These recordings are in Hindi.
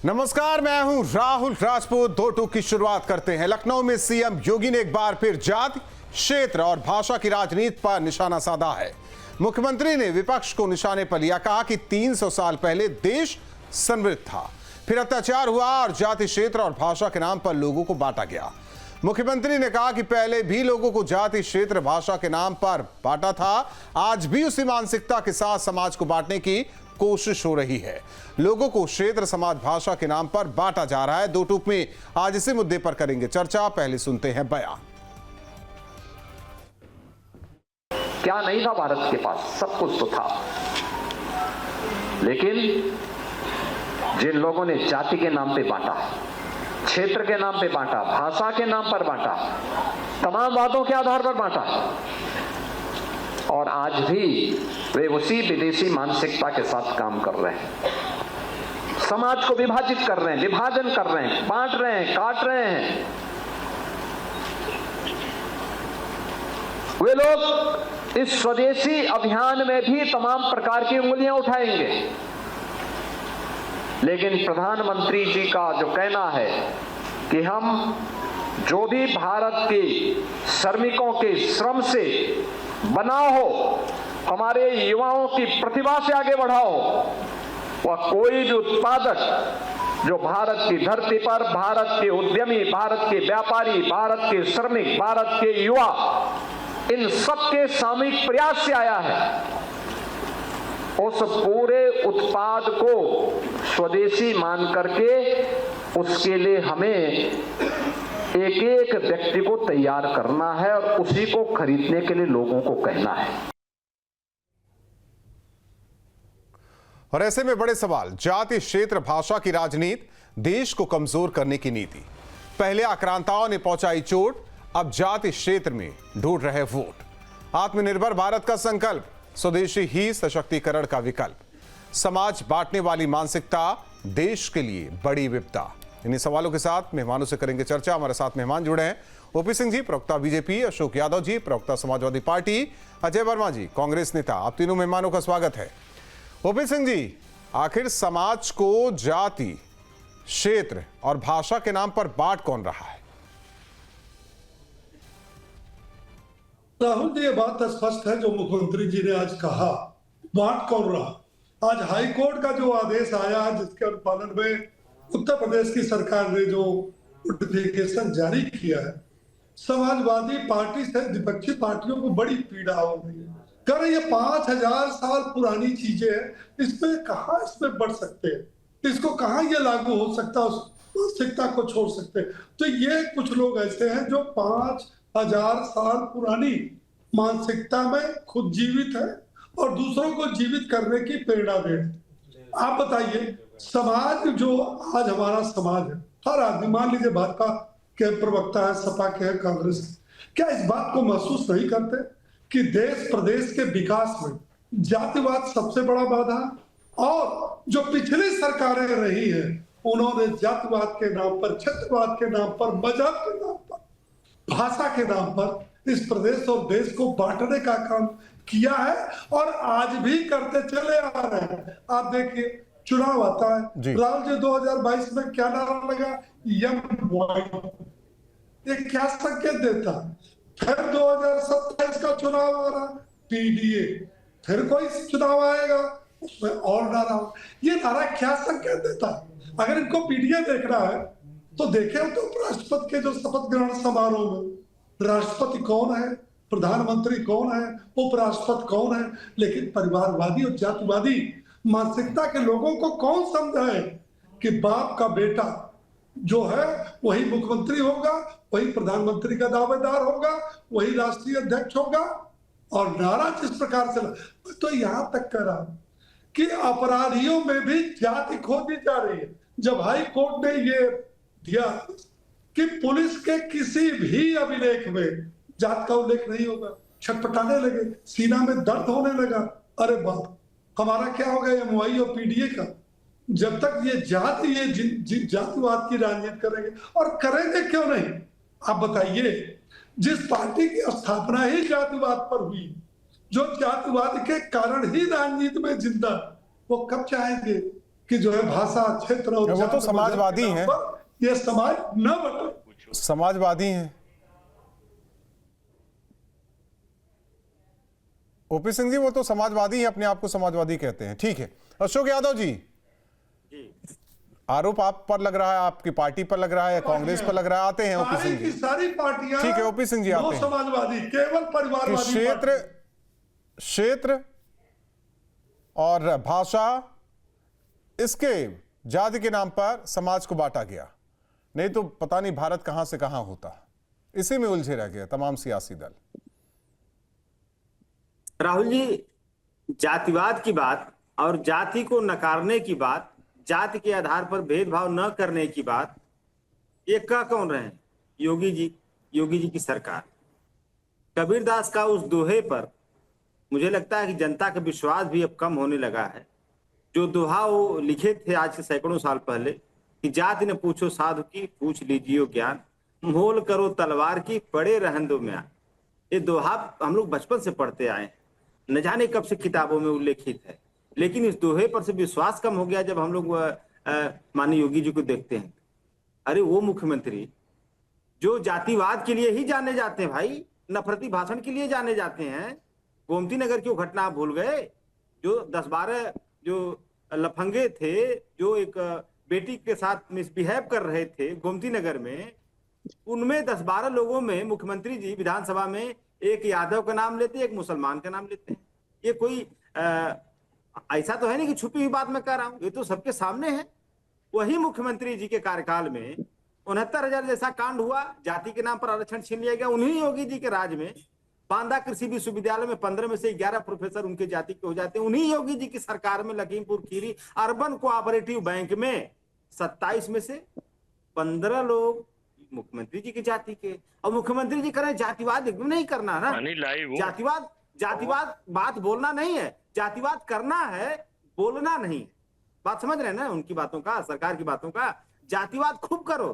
नमस्कार, मैं हूं राहुल राजपूत। दो टूक की शुरुआत करते हैं। लखनऊ में सीएम योगी ने एक बार फिर जाति, क्षेत्र और भाषा की राजनीति पर निशाना साधा है। मुख्यमंत्री ने विपक्ष को निशाने पर लिया, कहा कि 300 साल पहले देश समृद्ध था, फिर अत्याचार हुआ और जाति, क्षेत्र और भाषा के नाम पर लोगों को बांटा गया। मुख्यमंत्री ने कहा कि पहले भी लोगों को जाति, क्षेत्र, भाषा के नाम पर बांटा था, आज भी उसी मानसिकता के साथ समाज को बांटने की कोशिश हो रही है। लोगों को क्षेत्र, समाज, भाषा के नाम पर बांटा जा रहा है। दो टूक में आज इसी मुद्दे पर करेंगे चर्चा। पहले सुनते हैं बयान। क्या नहीं था भारत के पास? सब कुछ तो था, लेकिन जिन लोगों ने जाति के नाम पे बांटा, क्षेत्र के नाम पे बांटा, भाषा के नाम पर बांटा, तमाम बातों के आधार पर बांटा, और आज भी वे उसी विदेशी मानसिकता के साथ काम कर रहे हैं। समाज को विभाजित कर रहे हैं, विभाजन कर रहे हैं, बांट रहे हैं, काट रहे हैं। वे लोग इस स्वदेशी अभियान में भी तमाम प्रकार की उंगलियां उठाएंगे, लेकिन प्रधानमंत्री जी का जो कहना है कि हम जो भी भारत के श्रमिकों के श्रम से बना हो, हमारे युवाओं की प्रतिभा से आगे बढ़ाओ, वह कोई भी उत्पादक जो भारत की धरती पर, भारत के उद्यमी, भारत के व्यापारी, भारत के श्रमिक, भारत के युवा, इन सबके सामूहिक प्रयास से आया है, उस पूरे उत्पाद को स्वदेशी मान करके उसके लिए हमें एक एक व्यक्ति को तैयार करना है और उसी को खरीदने के लिए लोगों को कहना है। और ऐसे में बड़े सवाल, जाति, क्षेत्र, भाषा की राजनीति, देश को कमजोर करने की नीति। पहले आक्रांताओं ने पहुंचाई चोट, अब जाति, क्षेत्र में ढूंढ रहे वोट। आत्मनिर्भर भारत का संकल्प, स्वदेशी ही सशक्तिकरण का विकल्प। समाज बांटने वाली मानसिकता देश के लिए बड़ी विपदा। इन्हीं सवालों के साथ मेहमानों से करेंगे चर्चा। हमारे साथ मेहमान जुड़े हैं ओपी सिंह जी, प्रवक्ता बीजेपी, अशोक यादव जी, प्रवक्ता समाजवादी पार्टी, अजय वर्मा जी, कांग्रेस नेता। आप तीनों मेहमानों का स्वागत है। ओपी सिंह जी, आखिर समाज को जाति, क्षेत्र और भाषा के नाम पर बांट कौन रहा है? राहुल जी, ये बात स्पष्ट है जो मुख्यमंत्री जी ने आज कहा, बांट कौन रहा। आज हाई कोर्ट का जो आदेश आया, जिसके अनुपालन में उत्तर प्रदेश की सरकार ने जो नोटिफिकेशन जारी किया है, समाजवादी पार्टी से विपक्षी पार्टियों को बड़ी पीड़ा हो रही है। कह रहे ये 5000 साल पुरानी चीजें हैं, इसमें कहाँ इसमें बढ़ सकते हैं, इसको कहाँ ये लागू हो सकता है, उस मानसिकता को छोड़ सकते हैं। तो ये कुछ लोग ऐसे हैं जो 5000 साल पुरानी मानसिकता में खुद जीवित है और दूसरों को जीवित करने की प्रेरणा दे। आप बताइए, समाज जो आज हमारा समाज है, हर आदमी, मान लीजिए भाजपा के प्रवक्ता है, सपा के हैं, कांग्रेस के, क्या इस बात को महसूस नहीं करते कि देश प्रदेश के विकास में जातिवाद सबसे बड़ा बाधा, और जो पिछली सरकारें रही हैं उन्होंने जातिवाद के नाम पर, क्षेत्रवाद के नाम पर, मजहब के नाम पर, भाषा के नाम पर इस प्रदेश और देश को बांटने का काम किया है और आज भी करते चले आ रहे हैं। आप देखिए, चुनाव आता है, राहुल जी 2022 में क्या नारा लगा, ये क्या संकेत देता है? फिर 2027 का चुनाव आ रहा, पीडीए, फिर कोई चुनाव आएगा उसमें और नारा। ये नारा क्या संकेत देता है? अगर इनको पीडीए देखना है तो देखे तो राष्ट्रपति के जो शपथ ग्रहण समारोह में राष्ट्रपति कौन है, प्रधानमंत्री कौन है, उपराष्ट्रपति कौन है, लेकिन परिवारवादी और जातिवादी मानसिकता के लोगों को कौन समझाए कि बाप का बेटा जो है वही मुख्यमंत्री होगा, वही प्रधानमंत्री का दावेदार होगा, वही राष्ट्रीय अध्यक्ष होगा। और नारा जिस प्रकार से, तो यहां तक करा कि अपराधियों में भी जाति खोदी जा रही है। जब हाई कोर्ट ने ये दिया कि पुलिस के किसी भी अभिलेख में जात का उल्लेख नहीं होगा, छटपटाने लगे, सीना में दर्द होने लगा। अरे बाप, हमारा क्या होगा एमवाई और पीडीए का? जब तक ये जाति, ये जातिवाद की राजनीति करेंगे, और करेंगे क्यों नहीं? आप बताइए, जिस पार्टी की स्थापना ही जातिवाद पर हुई, जो जातिवाद के कारण ही राजनीति में जिंदा, वो कब चाहेंगे कि जो है भाषा, क्षेत्र और वो तो जात, समाजवादी मजहब के हैं। नाम पर ये समाज न बटे। समाजवादी हैं। ओपी सिंह जी, वो तो समाजवादी हैं, अपने आप को समाजवादी कहते हैं। ठीक है, अशोक यादव जी, आरोप आप पर लग रहा है, आपकी पार्टी पर लग रहा है, कांग्रेस पर लग रहा है, आते हैं ओपी सिंह जी। सारी पार्टियां, ठीक है ओपी सिंह जी, आते हैं। समाजवादी, केवल परिवारवादी क्षेत्र और भाषा, इसके जाति के नाम पर समाज को बांटा गया, नहीं तो पता नहीं भारत कहां से कहां होता। इसी में उलझे रह गए तमाम सियासी दल। राहुल जी, जातिवाद की बात और जाति को नकारने की बात, जाति के आधार पर भेदभाव न करने की बात, ये कह कौन रहे हैं? योगी जी की सरकार। कबीरदास का उस दोहे पर मुझे लगता है कि जनता का विश्वास भी अब कम होने लगा है। जो दोहा वो लिखे थे आज से सैकड़ों साल पहले कि जाति न पूछो साधु की, पूछ लीजिए ज्ञान, मोल करो तलवार की, पड़े रहन दो म्यान। ये दोहा हम लोग बचपन से पढ़ते आए हैं, न जाने कब से किताबों में उल्लेखित है, लेकिन इस दोहे पर से विश्वास कम हो गया जब हम लोग माननीय योगी जी को देखते हैं। अरे वो मुख्यमंत्री जो जातिवाद के लिए ही जाने जाते हैं भाई, नफरती भाषण के लिए जाने जाते हैं। गोमती नगर की घटना आप भूल गए? जो 10-12 जो लफंगे थे, जो एक बेटी के साथ मिसबिहेव कर रहे थे गोमती नगर में, उनमें 10-12 लोगों में मुख्यमंत्री जी विधानसभा में एक यादव का नाम लेते, एक मुसलमान का नाम लेते हैं। ये कोई ऐसा तो है नहीं कि छुपी हुई बात मैं कह रहा हूं, ये तो सबके सामने है। वही मुख्यमंत्री जी के कार्यकाल में 69,000 जैसा कांड हुआ, जाति के नाम पर आरक्षण छीन लिया गया। उन्हीं योगी जी के राज में बांदा कृषि विश्वविद्यालय में 15 में से 11 प्रोफेसर उनके जाति के हो जाते हैं। उन्हीं योगी जी की सरकार में Lakhimpur Kheri urban cooperative bank में 27 में से 15 लोग मुख्यमंत्री जी की जाति के। और मुख्यमंत्री जी करें जातिवाद एकदम नहीं करना ना, जातिवाद बात बोलना नहीं है, जातिवाद करना है, बोलना नहीं। बात समझ रहे हैं ना उनकी बातों का, सरकार की बातों का? जातिवाद खूब करो,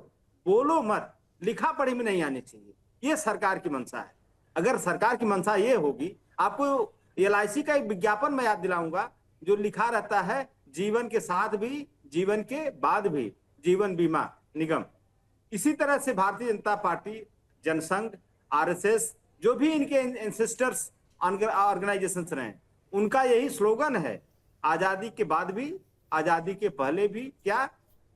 बोलो मत, लिखा पढ़ी में नहीं आनी चाहिए। ये सरकार की मंशा है। अगर सरकार की मंशा ये होगी, आपको LIC का एक विज्ञापन मैं याद दिलाऊंगा जो लिखा रहता है, जीवन के साथ भी जीवन के बाद भी जीवन बीमा निगम। इसी तरह से भारतीय जनता पार्टी, जनसंघ, RSS, जो भी इनके एंसेस्टर्स ऑर्गेनाइजेशंस रहे, उनका यही स्लोगन है, आजादी के बाद भी, आजादी के पहले भी क्या?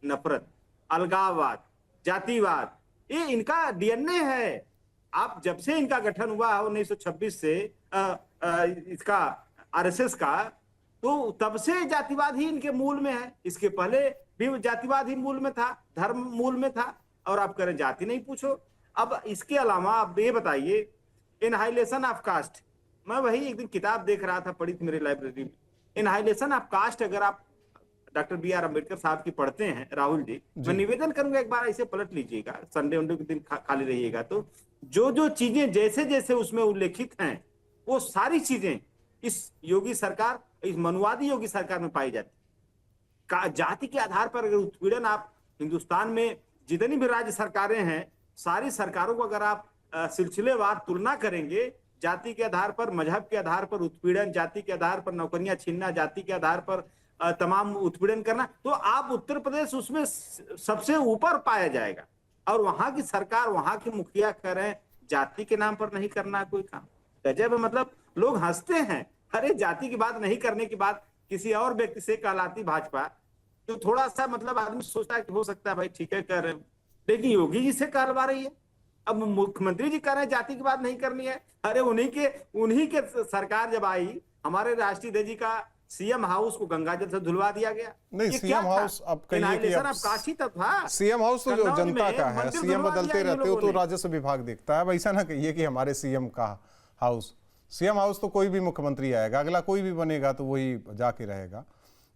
नफरत, अलगाववाद, जातिवाद, ये इनका DNA है। आप जब से इनका गठन हुआ 1926 से इसका RSS का, तो तब से जातिवाद ही इनके मूल में है। इसके पहले भी जातिवाद ही मूल में था, धर्म मूल में था, और आप करें जाति नहीं पूछो। अब इसके अलावा आप ये बताइए, इनहाइलेशन ऑफ कास्ट, मैं वही एक दिन किताब देख रहा था, पढ़ी थी मेरी लाइब्रेरी में, इनहाइलेशन ऑफ कास्ट। अगर आप डॉक्टर BR अम्बेडकर साहब की पढ़ते हैं राहुल जी, मैं निवेदन करूंगा एक बार ऐसे पलट लीजिएगा, संडे के दिन खाली रहिएगा, तो जो चीजें जैसे जैसे उसमें उल्लेखित हैं, वो सारी चीजें इस योगी सरकार, इस मनुवादी योगी सरकार में पाई जाती। जाति के आधार पर अगर उत्पीड़न, आप हिंदुस्तान में जितनी भी राज्य सरकारें हैं, सारी सरकारों को अगर आप सिलसिलेवार तुलना करेंगे, जाति के आधार पर, मजहब के आधार पर उत्पीड़न, जाति के आधार पर नौकरियां छीनना, जाति के आधार पर तमाम उत्पीड़न करना, तो आप उत्तर प्रदेश उसमें सबसे ऊपर पाया जाएगा। और वहां की सरकार, वहां के मुखिया करें, जाति के नाम पर नहीं करना कोई काम। गजब है। मतलब लोग हंसते हैं, अरे जाति की बात नहीं करने की बात किसी और व्यक्ति से कहलाती भाजपा, तो थोड़ा सा मतलब आदमी सोचता है कि हो सकता है भाई ठीक है कर रहे हैं, लेकिन योगी जी से कहलवा रही है। अब मुख्यमंत्री जी कह रहे हैं जाति की बात नहीं करनी है। अरे उन्हीं के सरकार जब आई, हमारे राष्ट्रीय ध्वज जी का CM हाउस को गंगाजल से धुलवा दिया गया। नहीं, CM हाउस अब कहिए कि अब काशी तक था। CM हाउस तो जो जनता का है, CM बदलते रहते हो तो राजस्व विभाग देखता है। वैसा ना कहिए कि हमारे CM का हाउस, CM हाउस तो कोई भी मुख्यमंत्री आएगा, अगला कोई भी बनेगा तो वही जाके रहेगा।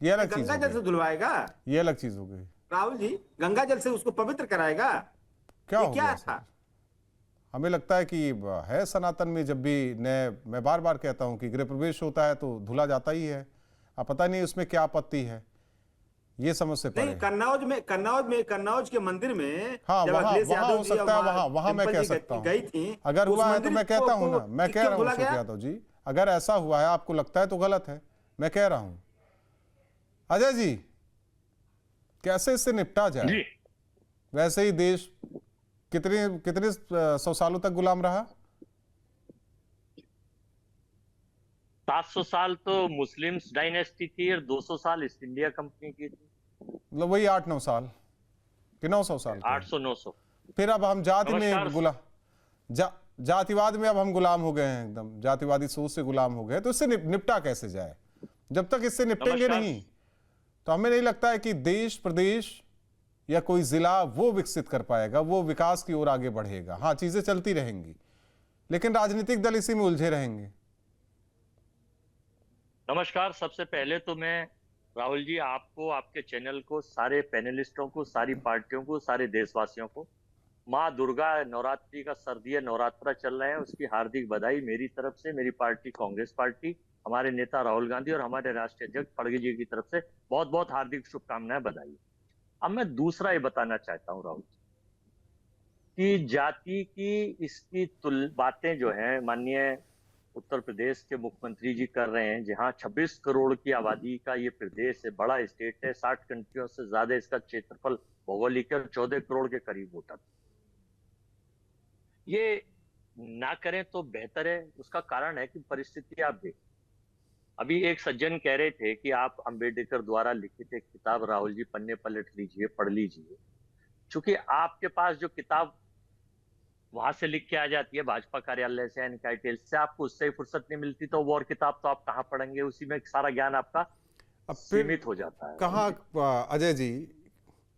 ये अलग चीज, गंगाजल से धुलवाएगा, ये अलग चीज हो गई। राहुल जी गंगाजल से उसको पवित्र कराएगा, क्या था? हमें लगता है कि है सनातन में, जब भी मैं बार बार कहता हूं कि गृह प्रवेश होता है तो धुला जाता ही है। अब पता नहीं उसमें क्या आपत्ति है, ये समझ से परे। कन्नौज के मंदिर में, हाँ, वहाँ हो सकता है, वहाँ मैं कह सकता हूँ, गई थी, अगर हुआ है तो मैं कहता हूँ ना, मैं कह रहा हूँ अशोक यादव जी, अगर ऐसा हुआ है आपको लगता है तो गलत है, मैं कह रहा हूँ। अजय जी, कैसे इससे निपटा जाए? जी, वैसे ही देश कितने कितने 100 सालों तक गुलाम रहा? 700 साल तो मुस्लिम्स डायनेस्टी थी और 200 साल ईस्ट इंडिया कंपनी की थी। मतलब वही 8-9 साल कि 900 साल के? 800-900। फिर अब हम जाति नमस्कार। में जातिवाद में अब हम गुलाम हो गए हैं, एकदम जातिवादी सोच से गुलाम हो गए। तो इससे निपटा कैसे जाए? जब तक इससे निपटेंगे नमस्कार। नहीं तो हमें नहीं लगता है कि देश प्रदेश या कोई जिला वो विकसित कर पाएगा, वो विकास की ओर आगे बढ़ेगा। हाँ, चीजें चलती रहेंगी लेकिन राजनीतिक दल इसी में उलझे रहेंगे। नमस्कार। सबसे पहले तो मैं राहुल जी आपको, आपके चैनल को, सारे पैनलिस्टों को, सारी पार्टियों को, सारे देशवासियों को माँ दुर्गा नवरात्रि का सर्दीय नवरात्रा चल रहा है उसकी हार्दिक बधाई मेरी तरफ से, मेरी पार्टी कांग्रेस पार्टी, हमारे नेता राहुल गांधी और हमारे राष्ट्रीय अध्यक्ष खड़गे जी की तरफ से बहुत बहुत हार्दिक शुभकामनाएं, बधाई। अब मैं दूसरा ये बताना चाहता हूँ राहुल जी कि जाति की इसकी बातें जो है माननीय उत्तर प्रदेश के मुख्यमंत्री जी कर रहे हैं, जहां 26 करोड़ की आबादी का ये प्रदेश है, बड़ा स्टेट है, 60 कंट्रियों से ज्यादा इसका क्षेत्रफल भौगोलिक और 14 करोड़ के करीब वोटर। ये ना करें तो बेहतर है। उसका कारण है कि परिस्थिति आप देखें। अभी एक सज्जन कह रहे थे कि आप अंबेडकर द्वारा लिखित एक किताब राहुल जी पन्ने पलट लीजिए, पढ़ लीजिए। चूंकि आपके पास जो किताब वहां से लिख के आ जाती है भाजपा कार्यालय से, एनकाईटेल से, आपको उससे ही फुर्सत नहीं मिलती, तो वो और किताब तो आप कहाँ पढ़ेंगे? उसी में सारा ज्ञान आपका अब फिर सीमित हो जाता है। कहाँ अजय जी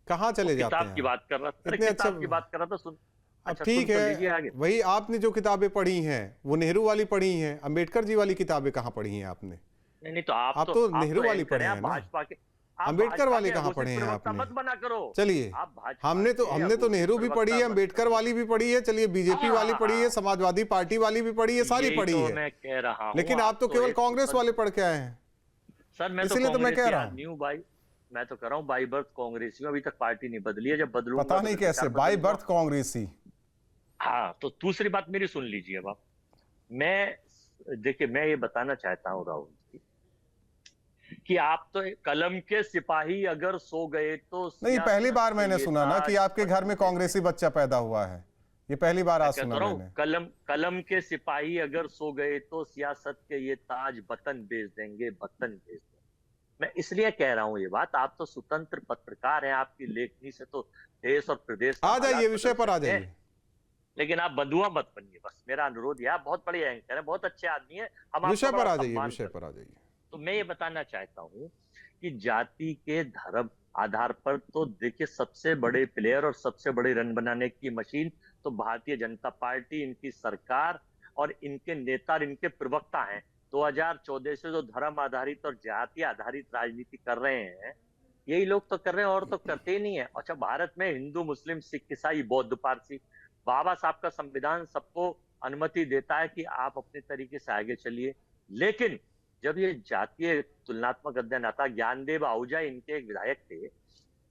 कहाँ चले जाते किताब हैं? की बात कर रहा था, इतने किताब अच्छा की बात कर रहा था, सुन। अब अच्छा, ठीक सुन तो लीजिए है, आगे। वही आपने जो किताबें पढ़ी हैं वो नेहरू वाली पढ़ी हैं, अंबेडकर जी वाली किताबें कहाँ पढ़ी हैं आपने? नहीं तो आप तो नेहरू वाली ऐड पढ़े करें, हैं आप ना? भाजपा के, आप अंबेडकर भाजपा वाली के कहाँ घोषित पढ़े हैं प्रवक्ता आपने? मत बना करो। चलिए, आप भाजपा हमने तो के नेहरू भी घोषित पढ़ी है, प्रवक्ता अंबेडकर वाली भी पढ़ी है, चलिए बीजेपी वाली पढ़ी है, समाजवादी पार्टी वाली भी पढ़ी है, सारी यही पढ़ी तो है। मैं कह रहा हूं। लेकिन आप तो केवल एक कांग्रेस सुपर- वाले पढ़ के आए हैं। सर मैं तो इसीलिए तो मैं कह कांग्रेसी रहा हूं। आदमी हूं भाई। मैं तो कह रहा हूं बाई बर्थ कांग्रेसी हूं, अभी तक पार्टी नहीं बदली है। जब बदलूंगा पता तो नहीं फिर कैसे विचार बाय बदलूंगा। बर्थ कांग्रेसी। हाँ, तो दूसरी बात मेरी सुन लीजिए अब आप। मैं देखिए, मैं ये बताना चाहता हूँ राहुल जी कि आप तो कलम के सिपाही अगर सो गए तो नहीं, पहली बार मैंने ये सुना ना कि ताज आपके घर में कांग्रेसी बच्चा पैदा हुआ है। ये पहली बार आज कहता सुना रहा हूं, मैंने। कलम के सिपाही अगर सो गए तो सियासत के ये ताज बतन बेच देंगे, बतन बेच देंगे। मैं इसलिए कह रहा हूं ये बात। आप तो स्वतंत्र पत्रकार हैं, आपकी लेखनी से तो देश और प्रदेश का आ जाइए, हालात विषय बदल पर आ सकते हैं। जाइए। लेकिन आप बंधुआ मत बनिए, बस मेरा अनुरोध है। आप बहुत बड़े एंकर हैं, बहुत अच्छे आदमी हैं, हम विषय आपका पर बड़ा आ जाइए, सम्मान विषय करते पर हैं। आ जाइए। तो मैं ये बताना चाहता हूं कि जाति के धर्म आधार पर तो देखिए सबसे बड़े प्लेयर और सबसे बड़े रन बनाने की मशीन तो भारतीय जनता पार्टी, इनकी सरकार और इनके नेता और इनके प्रवक्ता हैं। 2014 से जो धर्म आधारित और जाति आधारित राजनीति कर रहे हैं, यही लोग तो कर रहे हैं, और तो करते ही नहीं है। अच्छा, भारत में हिंदू, मुस्लिम, सिख, ईसाई, बौद्ध, पारसी, बाबा साहब का संविधान सबको अनुमति देता है कि आप अपने तरीके से आगे चलिए। लेकिन जब ये जातीय तुलनात्मक अध्ययन आता, ज्ञानदेव आहूजा इनके एक विधायक थे,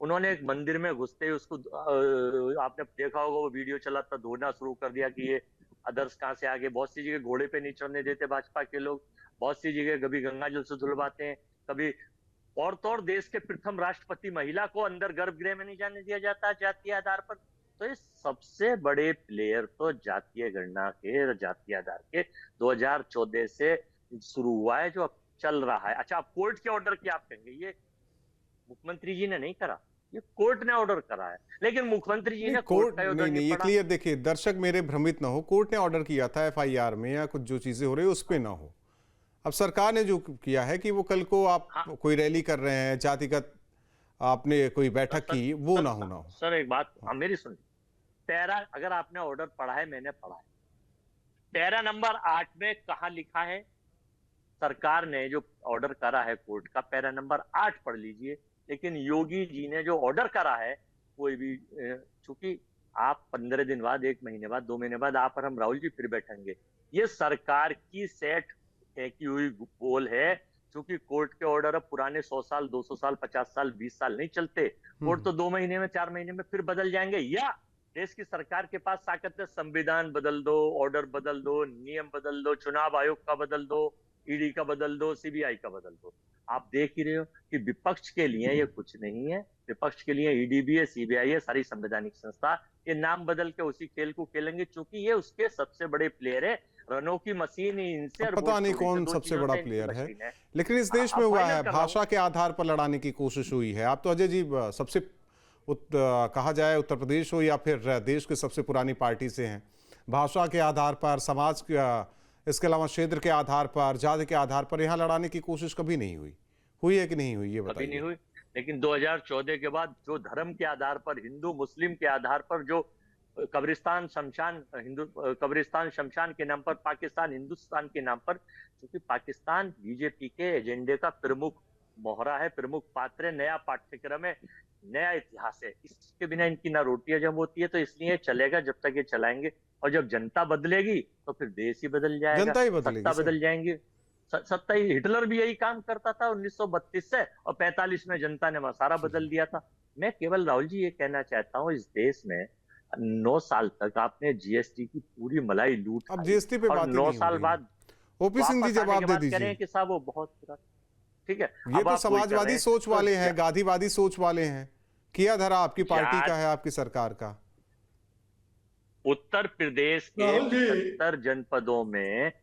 उन्होंने एक मंदिर में घुसते ही उसको आपने देखा होगा वो वीडियो चला था, धोना शुरू कर दिया कि ये अदर्स कहां से आगे। बहुत सी जगह घोड़े पे नहीं चढ़ने देते भाजपा के लोग, बहुत सी जगह कभी गंगा जल से धुलवाते हैं, कभी और तो और देश के प्रथम राष्ट्रपति महिला को अंदर गर्भगृह में नहीं जाने दिया जाता जातीय आधार पर। तो ये सबसे बड़े प्लेयर तो जातीय गणना के, जातीय आधार के 2014 से शुरू हुआ है, जो अब चल रहा है। अच्छा, आप कोर्ट के ऑर्डर की आप कहेंगे, ये मुख्यमंत्री जी ने नहीं करा, ये कोर्ट ने ऑर्डर करा है। लेकिन मुख्यमंत्री जी ने कोर्ट का ऑर्डर नहीं, ये पढ़ा। क्लियर देखिए, दर्शक मेरे भ्रमित ना हो, कोर्ट ने ऑर्डर किया था एफआईआर में या कुछ जो चीजें हो रही है उस पे ना हो। अब सरकार ने जो किया है कि वो कल को आप कोई रैली कर रहे हैं, जातिगत आपने कोई बैठक की, वो ना होना हो। सर एक बात मेरी सुन, पैरा अगर आपने ऑर्डर पढ़ा है, मैंने पढ़ा है, पैरा नंबर 8 में कहा लिखा है, सरकार ने जो ऑर्डर करा है कोर्ट का, पैरा नंबर 8 पढ़ लीजिए। लेकिन योगी जी ने जो ऑर्डर करा है, कोई भी चूंकि आप 15 दिन बाद, 1 महीने बाद, 2 महीने बाद आप और हम राहुल जी फिर बैठेंगे, ये सरकार की सेट की हुई गोल है। क्योंकि कोर्ट के ऑर्डर अब पुराने 100 साल, 200 साल, 50 साल, 20 साल नहीं चलते। कोर्ट तो 2 महीने में, 4 महीने में फिर बदल जाएंगे। या देश की सरकार के पास ताकत है, संविधान बदल दो, ऑर्डर बदल दो, नियम बदल दो, चुनाव आयोग का बदल दो, ईडी का बदल दो, सीबीआई का बदल दो। आप देख ही रहे हो कि विपक्ष के लिए ये कुछ नहीं है। विपक्ष के लिए ईडी है, सीबीआई है, सारी संवैधानिक संस्था ये नाम बदल के उसी खेल को खेलेंगे, क्योंकि ये उसके सबसे बड़े प्लेयर है। रनों की मशीन ही इनसे और पता नहीं वोट चोरी कौन से दो सबसे चीजों बड़ा से इनकी प्लेयर है, मशीन है। लेकिन इस देश में अब हुआ फाइनल है कर रहा हूं। भाषा के आधार पर लड़ाने की कोशिश हुई है। आप तो अजय जी सबसे कहा जाए उत्तर प्रदेश हो या फिर देश की सबसे पुरानी पार्टी से हैं, भाषा के आधार पर, समाज के इसके अलावा क्षेत्र के आधार पर, जाति के आधार पर यहाँ लड़ाने की कोशिश कभी नहीं हुई है कि नहीं हुई, ये कभी नहीं बताइए। हुई। लेकिन 2014 के बाद जो धर्म के आधार पर, हिंदू मुस्लिम के आधार पर जो कब्रिस्तान शमशान के नाम पर, पाकिस्तान हिंदुस्तान के नाम पर, क्योंकि पाकिस्तान बीजेपी के एजेंडे का प्रमुख मोहरा है, प्रमुख पात्र है, नया पाठ्यक्रम है, नया इतिहास है। इसके बिना इनकी ना रोटी हजम होती है, तो इसलिए चलेगा जब तक ये चलाएंगे। और जब जनता बदलेगी तो फिर देश ही बदल जाएगा, जनता ही बदलेगी, सत्ता बदल जाएंगी। सत्ता ही, हिटलर भी यही काम करता था 1932 से, और 45 में जनता ने मसारा बदल दिया था। मैं केवल राहुल जी ये कहना चाहता हूँ, इस देश में 9 साल तक आपने जीएसटी की पूरी मलाई लूट, अब जीएसटी पे और बात ही 9 नहीं साल हो रही। बाद ओपी सिंह जी जवाब दे दीजिए। करें कि साहब वो बहुत बुरा, ठीक है। ये अब तो आप वही कर समाजवादी रहे हैं। सोच तो वाले हैं, गांधीवादी सोच वाले हैं। किया धरा आपकी पार्टी का है, आपकी सरकार का। उत्तर प्रदेश के राहुल जी। 75 जनपदों में,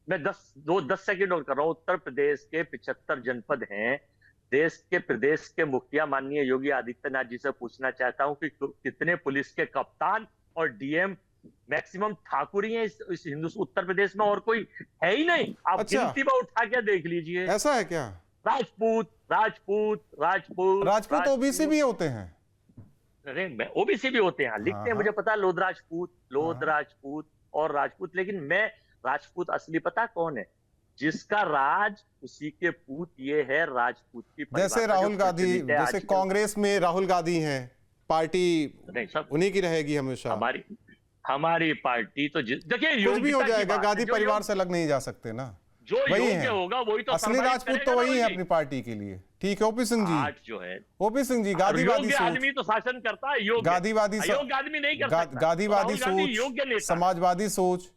मैं 10 सेकंड और कर रहा हूं, उत्तर प्रदेश के 75 जनपद हैं। देश के प्रदेश के मुखिया माननीय योगी आदित्यनाथ जी से पूछना चाहता हूं कि कितने पुलिस के कप्तान और डीएम मैक्सिमम ठाकुर ही हैं इस हिंदू उत्तर प्रदेश में, और कोई है ही नहीं। आप अच्छा। गिनती में उठा के देख लीजिए। ऐसा है क्या? राजपूत राजपूत राजपूत राजपूत ओबीसी भी होते हैं? अरे ओबीसी भी होते हैं, लिखते हैं, हाँ। मुझे पता है, लोध राजपूत और राजपूत। लेकिन मैं राजपूत असली पता कौन है, जिसका राज उसी के पूत ये है, राजपूत की परिवार जैसे का जो राहुल गांधी, प्रचलित है जैसे आजकल। कांग्रेस में राहुल गांधी हैं, पार्टी नहीं, सब उन्हीं की रहेगी हमेशा। हमारी पार्टी तो देखिए, कुछ भी हो योग्यता की जाएगा, बात है, गांधी जो परिवार से अलग नहीं जा सकते ना। जो वही योग्य है होगा वही तो असली survive राजपूत, करेगा तो वही है राहुल जी। अपनी पार्टी के लिए। ठीक है ओपी सिंह जी, आज जो है ओपी सिंह जी, गांधीवादी योग्य सोच, आदमी तो शासन करता है, योग्य गांधीवादी अयोग्य आदमी नहीं कर सकता। गांधीवादी राहुल गांधी योग्य सोच, नेता। समाजवादी सोच,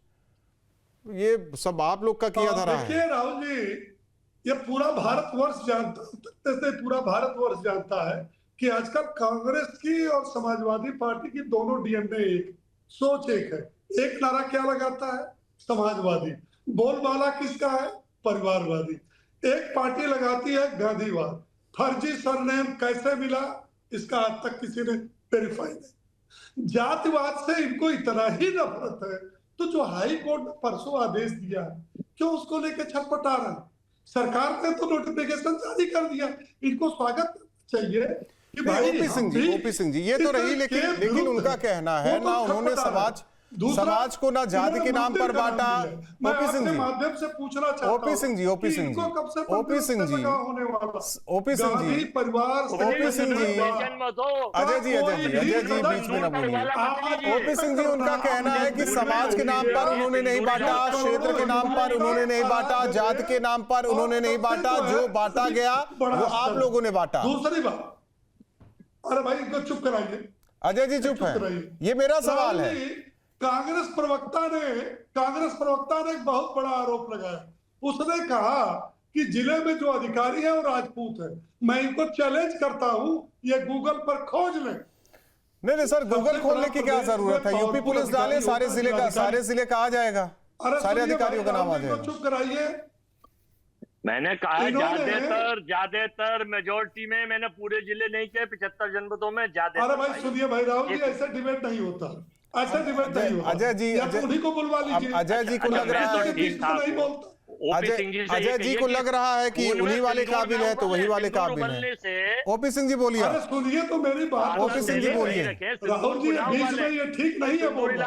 ये सब आप लोग का किया धरा है। देखिए राहुल जी, ये पूरा भारतवर्ष जानता, जैसे पूरा भारतवर्ष जानता है कि आजकल कांग्रेस की और समाजवादी पार्टी की दोनों डीएनए एक, सोच एक है। एक नारा क्या लगाता है? समाजवादी। बोलबाला किसका है? परिवारवादी। एक पार्टी लगाती है गांधीवाद। फर्जी सरनेम कैसे मिला, इसका आज तक किसी ने वेरीफाई नहीं। जातिवाद से इनको इतना ही नफरत है, तो जो हाई कोर्ट ने परसों आदेश दिया है, क्यों उसको लेकर छटपटा रहा है? सरकार ने तो नोटिफिकेशन जारी कर दिया, इनको स्वागत चाहिए कि भाई ओपी सिंह जी, ये तो रही, लेकिन उनका कहना है ना, उन्होंने समाज को ना जाति के नाम पर बांटा। ओपी सिंह जी, माध्यम से पूछना चाहता OP Singh ji, OP Singh ji, OP Singh ji, OP Singh ji, परिवार, ओपी सिंह जी, अजय जी बीच में ना बोलिए। ओपी सिंह जी, उनका कहना है कि समाज के नाम पर उन्होंने नहीं बांटा, क्षेत्र के नाम पर उन्होंने नहीं बांटा, जाति के नाम पर उन्होंने नहीं बांटा, जो बांटा गया वो आप लोगों ने बांटा। दूसरी बात, अरे भाई इनको चुप कराइए। अजय जी चुप है, ये मेरा सवाल है। कांग्रेस प्रवक्ता ने एक बहुत बड़ा आरोप लगाया। उसने कहा कि जिले में जो अधिकारी है वो राजपूत है। मैं इनको चैलेंज करता हूं, ये गूगल पर खोज लें। नहीं सर, गूगल खोलने की क्या जरूरत है? यूपी पुलिस डाले, सारे जिले का आ जाएगा, सारे अधिकारियों का नाम आ जाएगा। चुप कराइए। मैंने कहा ज्यादातर मेजोरिटी में, मैंने पूरे जिले नहीं किए, 75 जनपदों में ज्यादा। अरे भाई सुनिए भाई राहुल जी, ऐसा डिबेट नहीं होता, ऐसा डिबेट नहीं होता। अजय जी, उन्हीं को बुलवा लीजिए। अजय जी को लग रहा है, नहीं बोलता। अजय जी को लग रहा है कि उन्हीं वाले काबिल है तो वही वाले काबिल है। ओपी सिंह जी बोलिए। अरे सुनिए तो मेरी बात। ओपी सिंह जी बोलिए। राहुल जी बीच में ये ठीक नहीं है बोलना।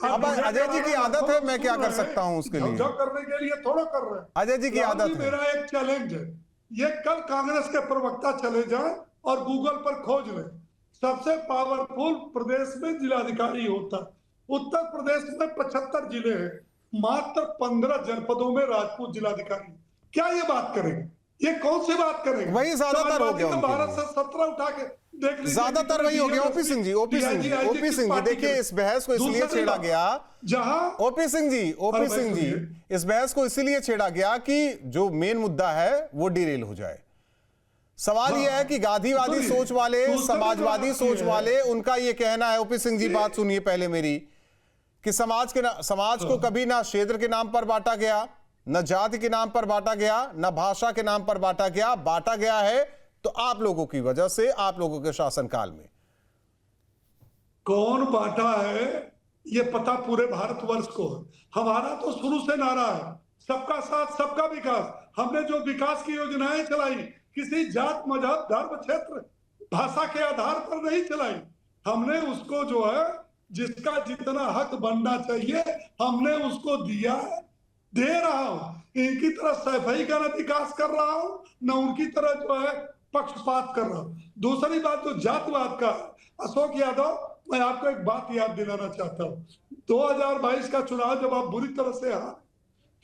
अब अजय जी की आदत है, मैं क्या कर सकता हूँ उसके लिए? करने के लिए थोड़ा कर रहे हैं। अजय जी की आदत है। मेरा एक चैलेंज है, ये कल कांग्रेस के प्रवक्ता चले जाएं और गूगल पर खोज लें, सबसे पावरफुल प्रदेश में जिलाधिकारी होता है। उत्तर प्रदेश में 75 जिले हैं, मात्र 15 जनपदों में राजपूत जिलाधिकारी। क्या ये बात करेंगे? ये कौन सी बात करेंगे? वही ज्यादातर हो गया, भारत से 17 उठा के देख लीजिए, ज्यादातर वही हो गया। ओपी सिंह जी देखिए, इस बहस को इसलिए छेड़ा गया, जहां ओपी सिंह जी इस बहस को इसलिए छेड़ा गया कि जो मेन मुद्दा है वो डिरेल हो जाए। सवाल यह है कि गांधीवादी सुनिए, सोच वाले, दूसरी समाजवादी बात सोच यह है वाले, उनका यह कहना है, ओपी सिंह जी बात सुनिए पहले मेरी, कि समाज को कभी ना क्षेत्र के नाम पर बांटा गया, न जाति के नाम पर बांटा गया, न भाषा के नाम पर बांटा गया है तो आप लोगों की वजह से, आप लोगों के शासनकाल में। कौन बांटा है ये पता पूरे भारतवर्ष को है। हमारा तो शुरू से नारा है सबका साथ सबका विकास। हमने जो विकास की योजनाएं चलाई किसी जात, मजहब, धर्म, क्षेत्र, भाषा के आधार पर नहीं चलाई। हमने उसको जो है जिसका जितना हक बनना चाहिए हमने उसको दिया है, दे रहा हूं। इनकी तरह सफाई का न विकास कर रहा हूं, न उनकी तरह जो है पक्षपात कर रहा हूं। दूसरी बात जो जातिवाद का, अशोक यादव, मैं आपको एक बात याद दिलाना चाहता हूँ। 2022 का चुनाव जब आप बुरी तरह से हारे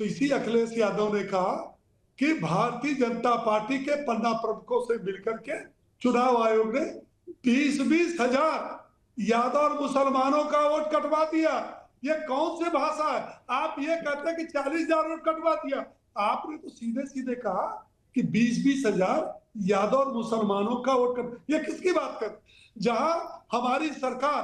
तो इसी अखिलेश यादव ने कहा कि भारतीय जनता पार्टी के पन्ना प्रमुखों से मिलकर के चुनाव आयोग ने 20-20 हजार यादव और मुसलमानों का वोट कटवा दिया। ये कौन सी भाषा है? आप ये कहते हैं कि 40,000 वोट कटवा दिया। आपने तो सीधे सीधे कहा कि 20-20 हजार यादव और मुसलमानों का वोट कट, ये किसकी बात कर? जहां हमारी सरकार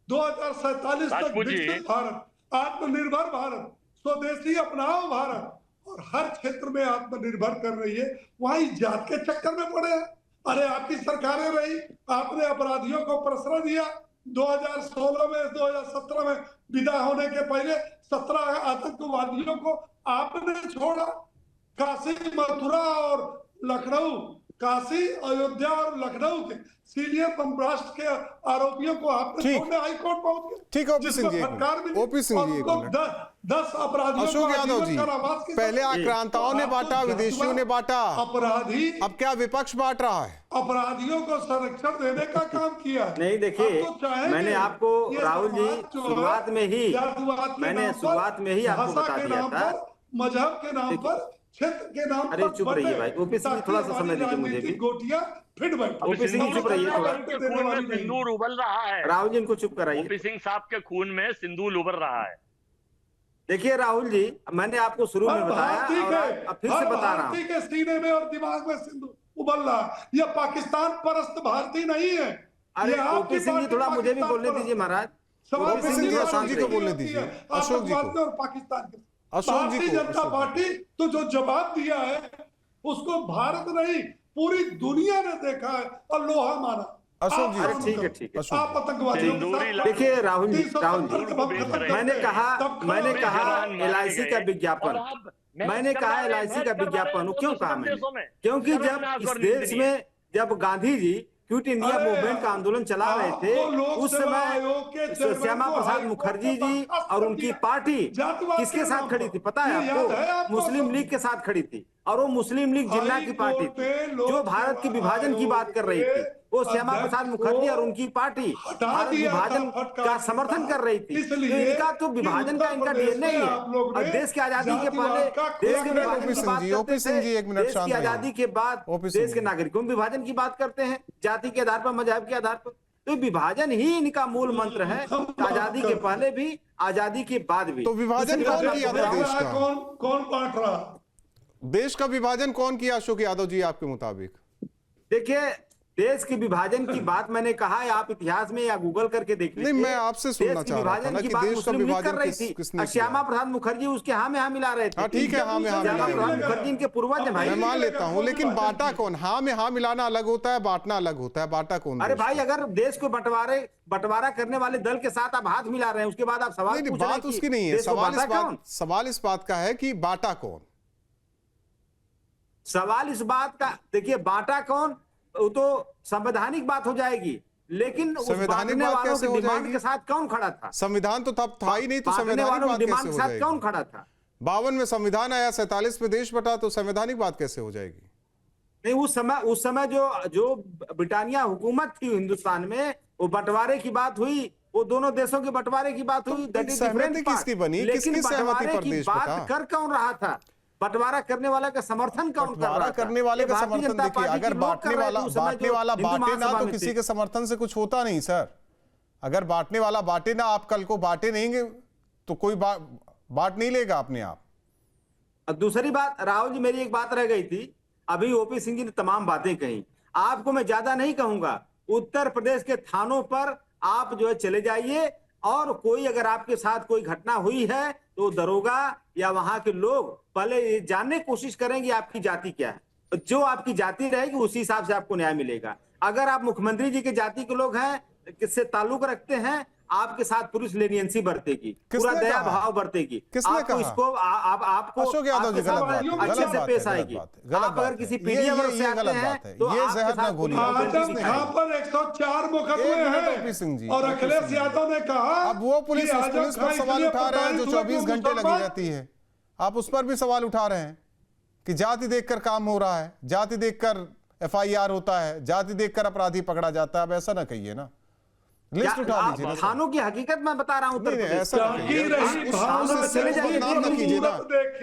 2047 तक विकसित भारत, आत्मनिर्भर भारत, स्वदेशी अपनाओ भारत और हर क्षेत्र में आत्मनिर्भर कर रही है, वहीं जात के चक्कर में पड़े हैं। अरे आपकी सरकारें रही, आपने अपराधियों को प्रश्रय दिया। 2016 में, 2017 में विदा होने के पहले 17 आतंकवादियों को आपने छोड़ा। काशी, मथुरा और लखनऊ, काशी, अयोध्या और लखनऊ के सीनियर बम ब्लास्ट के आरोपियों को आपने छोड़ने हाई कोर्ट पहुंच गए। ठीक है ओपी सिंह जी, ओपी सिंह जी, 10 अपराधियों अशोक यादव जी, पहले आक्रांताओं ने बांटा, विदेशियों ने बांटा, अपराधी अब क्या विपक्ष बांट रहा है? अपराधियों को संरक्षण देने का काम किया। नहीं देखिए, मैंने आपको राहुल जी शुरुआत में ही आपको बता दिया था, मजहब के नाम पर, क्षेत्र के नाम पर। अरे चुप रहिए भाई, ओपी सिंह थोड़ा सा समय दीजिए मुझे भी। गोटियां फिट बैठ, ओपी सिंह चुप रहिए थोड़ा। खून में सिंदूर उबल रहा है। राहुल जी इनको चुप कराइए। ओपी सिंह साहब के खून में सिंदूर उबल रहा है। देखिए राहुल जी, मैंने आपको शुरू में बताया और अब फिर से बता रहा हूँ के सीने में और दिमाग में सिंदूर उबल रहा है। यह पाकिस्तान परस्त भारतीय नहीं है। अरे ओपी सिंह जी थोड़ा मुझे भी बोलने दीजिए महाराज। ओपी सिंह जी, अशोक जी को बोलने दीजिए, अशोक जी को। और पाकिस्तान के अशोक जी भारतीय को, जनता पार्टी तो जो जवाब दिया है उसको भारत नहीं पूरी दुनिया ने देखा है और लोहा माना। अशोक जी, अरे ठीक है ठीक है। आप आतंकवादियों के साथ देखिए राहुल जी, मैंने कहा LIC का विज्ञापन, मैंने कहा LIC का विज्ञापन क्यों कहा मैंने? क्योंकि जब इस देश में जब Gandhi ji quit India movement का आंदोलन चला रहे थे, उस समय श्यामा प्रसाद मुखर्जी जी और उनकी पार्टी किसके साथ खड़ी थी पता है आपको? मुस्लिम लीग के साथ खड़ी थी। और वो मुस्लिम लीग जिन्ना की पार्टी थी जो भारत के विभाजन की बात कर रही थी। वो श्यामा प्रसाद मुखर्जी और उनकी पार्टी भारत विभाजन का समर्थन कर रही थी। तो इनका तो विभाजन का इनका DNA ही है। और देश की आजादी के पहले देश के विभाजन की बात करते थे, देश की आजादी के बाद देश के नागरिकों में विभाजन की बात करते हैं, जाति के आधार पर, मजहब के आधार पर। तो विभाजन ही इनका मूल मंत्र है, आजादी के पहले भी, आजादी के बाद भी। तो विभाजन कौन किया था देश का? कौन बांट रहा? देश का विभाजन कौन किया अशोक यादव जी आपके मुताबिक? देखिए देश के विभाजन की बात मैंने कहा है, आप इतिहास में या गूगल करके देख लीजिए। नहीं, मैं आपसे सुनना चाह रहा था ना कि देश का विभाजन किसने? श्यामा प्रसाद मुखर्जी उसके हाँ में हाँ मिला रहे थे। ठीक है, हाँ में हाँ श्यामा प्रसाद मुखर्जी इनके पूर्वज हैं भाई। मैं मान लेता हूँ, लेकिन बांटा कौन? हाँ में हाँ मिलाना अलग होता है, बांटना अलग होता है। बांटा कौन? अरे भाई, अगर देश को बंटवारा करने वाले दल के साथ आप हाथ मिला रहे हैं, उसके बाद आप सवाल पूछ रहे हैं। बात उसकी नहीं है, सवाल इस बात का है कि बांटा कौन? सवाल इस बात का, देखिए बांटा कौन वो तो संवैधानिक बात हो जाएगी, लेकिन उस बांटने वालों की डिमांड के साथ कौन खड़ा था? संविधान तो तब था ही नहीं, तो संवैधानिक बात कैसे हो जाएगी? कौन खड़ा था? 52 में संविधान आया, 47 में देश बटा, तो संवैधानिक बात कैसे हो जाएगी? नहीं, उस समय जो ब्रिटानिया हुकूमत थी हिंदुस्तान में, वो बंटवारे की बात हुई, वो दोनों देशों के बंटवारे की बात हुई। सहमति किसकी बनी? लेकिन बंटवारे की बात कर कौन रहा था? बंटवारा करने वाला का समर्थन कौन कर रहा था? करने वाले का समर्थन देखिए, अगर बांटने वाला बांटे ना तो किसी के समर्थन से कुछ होता नहीं सर। अगर बांटने वाला बांटे ना, आप कल को बांटे नहीं तो कोई बांट नहीं लेगा अपने आप। दूसरी बात राहुल जी, मेरी एक बात रह गई थी, अभी ओपी सिंह जी ने तमाम बातें कही। आपको मैं ज्यादा नहीं कहूंगा, उत्तर प्रदेश के थानों पर आप जो है चले जाइए, और कोई अगर आपके साथ कोई घटना हुई है तो दरोगा या वहां के लोग पहले ये जानने की कोशिश करेंगे आपकी जाति क्या है। जो आपकी जाति रहेगी उसी हिसाब से आपको न्याय मिलेगा। अगर आप मुख्यमंत्री जी के जाति के लोग हैं, किससे ताल्लुक रखते हैं, आपके साथ पुलिस लेनियंसी बरतेगी, पूरा दया भाव बरतेगी, आपको इसको आपको अशोक यादव जी अच्छे से पेश आएगी। आप अगर किसी पीडीएम वर्ग से आते हैं तो ये जहर ना घोलिए। यहाँ पर 104 मुकदमे हैं और अखिलेश यादव ने कहा अब वो पुलिस पर सवाल उठा रहे हैं जो 24 घंटे लगी रहती है, आप उस पर भी सवाल उठा रहे हैं कि जाति देखकर काम हो रहा है, जाति देखकर एफआईआर होता है, जाति देखकर अपराधी पकड़ा जाता है। अब ऐसा ना कहिए ना, लिस्ट उठा लीजिए ना। थानों की हकीकत मैं बता रहा हूं, उत्तर प्रदेश ऐसा बदनाम कीजिए ना,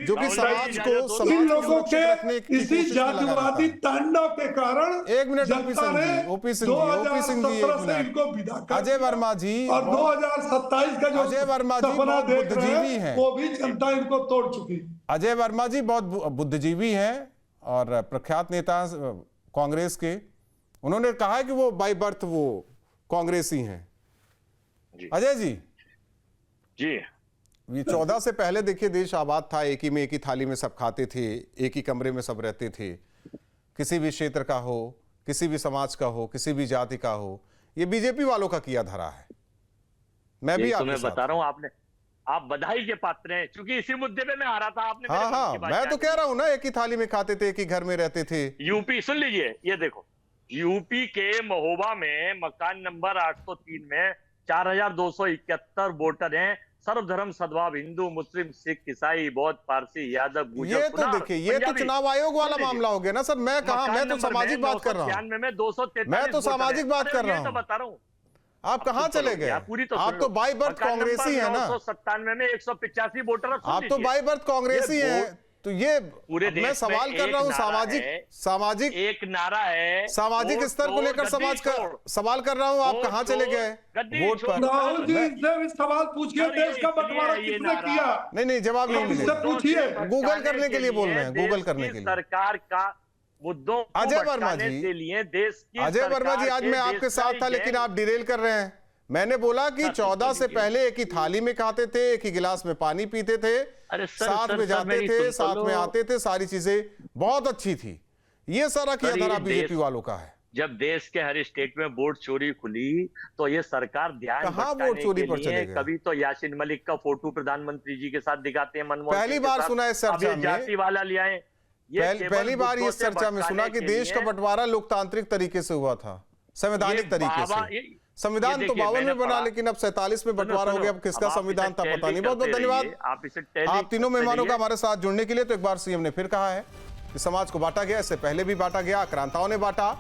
जो कि समाज को इन लोगों के इसी जातिवादी तांडव के कारण 1 मिनट ओपी सिंह जी इनको विदा कर अजय वर्मा जी और 2027 का जो अजय वर्मा जी सपना बहुत देख रहे बुद्धिजीवी हैं हैं। वो भी जनता इनको तोड़ चुकी। अजय वर्मा जी बहुत बुद्धिजीवी हैं और प्रख्यात नेता कांग्रेस के। उन्होंने कहा है कि वो बाय बर्थ वो कांग्रेसी हैं। अजय जी ये 14 से पहले देखिए देश आबाद था, एक ही में एक ही थाली में सब खाते थे, एक ही कमरे में सब रहते थे, किसी भी क्षेत्र का हो, किसी भी समाज का हो, किसी भी जाति का हो। ये बीजेपी वालों का किया धरा है। मैं भी आपको बता रहा हूं, आप बधाई के पात्र हैं, क्योंकि इसी मुद्दे पे मैं आ रहा था। आपने हाँ मैं तो कह रहा हूं ना, एक ही थाली में खाते थे, एक ही घर में रहते थे। यूपी सुन लीजिए, ये देखो यूपी के महोबा में मकान नंबर 803 में 4271 वोटर हैं। सर्वधर्म सद्भाव, हिंदू मुस्लिम सिख ईसाई बौद्ध पारसी यादव गुर्जर। ये तो देखिए, ये तो चुनाव आयोग वाला मामला हो गया ना सर। मैं कहा, मैं तो सामाजिक बात कर रहा हूँ, मैं तो सामाजिक बात कर रहा हूँ। बता रहा हूँ, आप कहाँ चले गए? आप तो बाय बर्थ कांग्रेसी है ना। 997 में 185 वोटर। आप तो बाय बर्थ कांग्रेसी हैं। तो ये पूरे मैं सवाल कर रहा हूँ, सामाजिक एक नारा है, सामाजिक स्तर को लेकर समाज का सवाल कर रहा हूँ। आप कहाँ चले गए वोट पर? राहुल जी से सवाल पूछिए, देश का बंटवारा किसने किया? नहीं जवाब नहीं मिलेगा, पूछिए। गूगल करने के लिए बोल रहे हैं, गूगल करने के लिए। सरकार का मुद्दों अजय वर्मा जी, अजय वर्मा जी आज मैं आपके साथ था, लेकिन आप डिरेल कर रहे हैं। मैंने बोला कि 14 से पहले एक ही थाली में खाते थे, एक ही गिलास में पानी पीते थे, साथ में जाते थे, साथ में आते थे, सारी चीजें बहुत अच्छी थी। ये सारा किया धरा बीजेपी वालों का है। जब देश के हर स्टेट में वोट चोरी खुली तो ये सरकार ध्यान कहां वोट चोरी पर चले गए? कभी तो यासीन मलिक का फोटो प्रधानमंत्री जी के साथ दिखाते हैं, मनमोहन पहली बार सुना इस चर्चा में, जाति वाला ले आए। पहली बार इस चर्चा में सुना कि देश का बंटवारा लोकतांत्रिक तरीके से हुआ था, संवैधानिक तरीके से। संविधान तो 52 में बना, लेकिन अब 47 में बंटवारा हो गया। अब किसका संविधान था पता नहीं। बहुत बहुत धन्यवाद आप तीनों मेहमानों का हमारे साथ जुड़ने के लिए। तो एक बार सीएम ने फिर कहा है कि समाज को बांटा गया, इससे पहले भी बांटा गया, आक्रांताओं ने बांटा।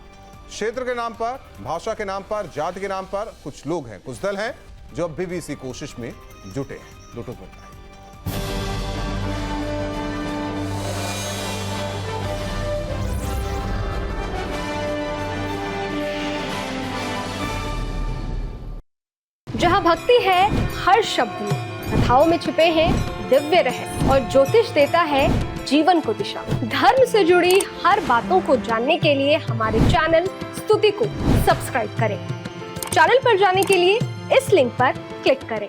क्षेत्र के नाम पर, भाषा के नाम पर, जाति के नाम पर कुछ लोग हैं, कुछ दल हैं जो अब भी इसी कोशिश में जुटे हैं। दो टूक मिलता है। जहाँ भक्ति है हर शब्द में, कथाओं में छुपे हैं दिव्य रहस्य और ज्योतिष देता है जीवन को दिशा। धर्म से जुड़ी हर बातों को जानने के लिए हमारे चैनल स्तुति को सब्सक्राइब करें। चैनल पर जाने के लिए इस लिंक पर क्लिक करें।